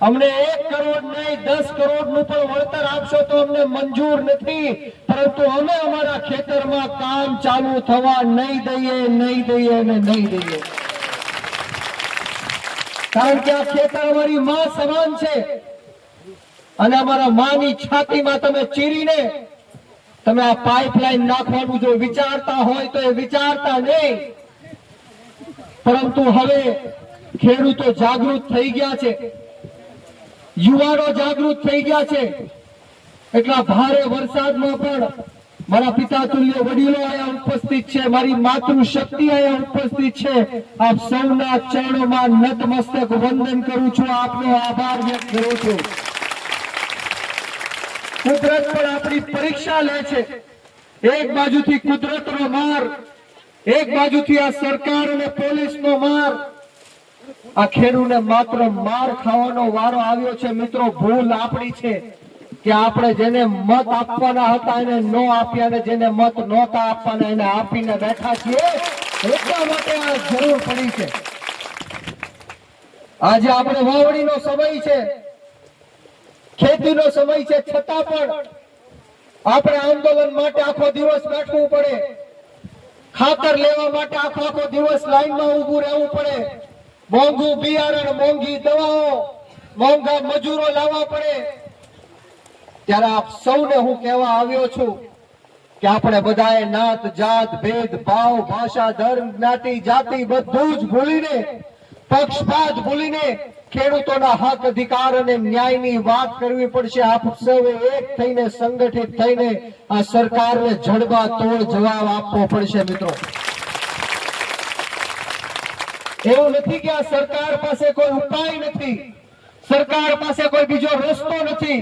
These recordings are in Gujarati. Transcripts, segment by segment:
અમને 1 કરોડ નહીં 10 કરોડનું પણ વળતર આપશો તો અમને મંજૂર નથી, પરંતુ અમે અમારા ખેતરમાં કામ ચાલુ થવા નહીં દઈએ અને નહીં દઈએ. કારણ કે આ ખેતર અમારી માં સમાન છે અને અમારા માની છાતીમાં તમે ચીરીને તમે આ પાઇપલાઇન નાખવાનું જો વિચારતા હોય તો એ વિચારતા નહીં. પરંતુ હવે ખેડૂતો જાગૃત થઈ ગયા છે, યુવાનો જાગૃત થઈ ગયા છે. એટલા ભારે વરસાદમાં પણ મારા પિતા તુલ્ય વડીલો અહીંયા ઉપસ્થિત છે, મારી માતૃશક્તિ અહીંયા ઉપસ્થિત છે. આપ સૌના ચરણોમાં નતમસ્તક વંદન કરું છું, આપનો આભાર વ્યક્ત કરું છું. કુદરત પણ આપણી પરીક્ષા લે છે. એક બાજુથી કુદરતનો માર, એક બાજુથી આ સરકાર અને પોલીસનો માર. આ ખેડૂતને માત્ર માર ખાવાનો વારો આવ્યો છે. મિત્રો, ભૂલ આપણી છે કે આપણે જેને મત આપવાના હતા એને નો આપ્યા, અને જેને મત નહોતા આપવાના એને આપીને બેઠા છીએ. એટલા માટે આ જરૂર પડી છે. આજે આપણે વાવણીનો સમય છે, ખેતીનો સમય છે, છતાં પણ આપણે આંદોલન માટે આખો દિવસ બેઠવું પડે, ખાતર લેવા માટે આખો દિવસ લાઈનમાં ઊભું રહેવું પડે, મોંઘું બિયારણ, મોંઘી દવાઓ, મોંઘા મજૂરો લાવવા પડે. ત્યારે આપ સૌને હું કહેવા આવ્યો છું કે આપણે બધાએ નાત જાત ભેદ ભાવ ભાષા ધર્મ જ્ઞાતિ જાતિ બધું જ ભૂલીને, પક્ષપાત ભૂલીને ખેડૂતોના હક અધિકાર અને ન્યાયની વાત કરવી પડશે. આપ સૌએ એક થઈને સંગઠિત થઈને આ સરકારને જડબાતોડ જવાબ આપવો પડશે. મિત્રો, એવું નથી કે આ સરકાર પાસે કોઈ ઉપાય નથી, સરકાર પાસે કોઈ બીજો રસ્તો નથી.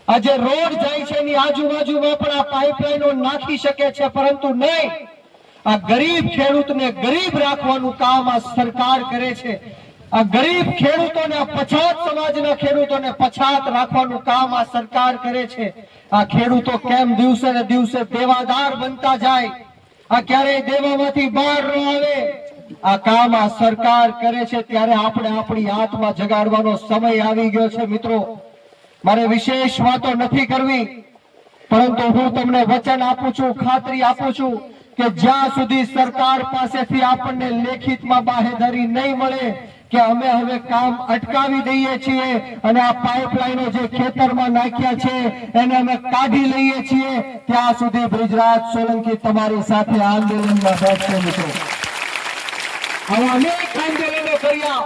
આજે રોડ જાય છે એની આજુબાજુમાં પણ આ પાઇપલાઇનો નાખી શકે છે, પરંતુ નહીં, આ ગરીબ ખેડૂતને ગરીબ રાખવાનું કામ આ સરકાર કરે છે. આ ગરીબ ખેડૂતોને, પછાત સમાજના ખેડૂતોને પછાત રાખવાનું કામ આ સરકાર કરે છે. આ ખેડૂતો કેમ દિવસે ને દિવસે દેવાદાર બનતા જાય, આ ક્યારેય દેવામાંથી બહાર ન આવે, આ કામ આ સરકાર કરે છે. ત્યારે આપણે આપણી આત્મા જગાડવાનો સમય આવી ગયો છે. મિત્રો, મારે વિશેષ વાતો નથી કરવી, પરંતુ હું તમને વચન આપું છું, ખાતરી આપું છું કે જ્યાં સુધી સરકાર પાસેથી આપણને લેખિતમાં બાહેધરી નહીં મળે કે અમે હવે કામ અટકાવી દઈએ છીએ અને આ પાઇપલાઇનો જે ખેતરમાં નાખ્યા છે એને અમે કાઢી લઈએ છીએ, ત્યાં સુધી બ્રિજરાજ સોલંકી તમારી સાથે આંદોલનમાં બેઠશે. મિત્રો, આવા અનેક આંદોલનો કર્યા,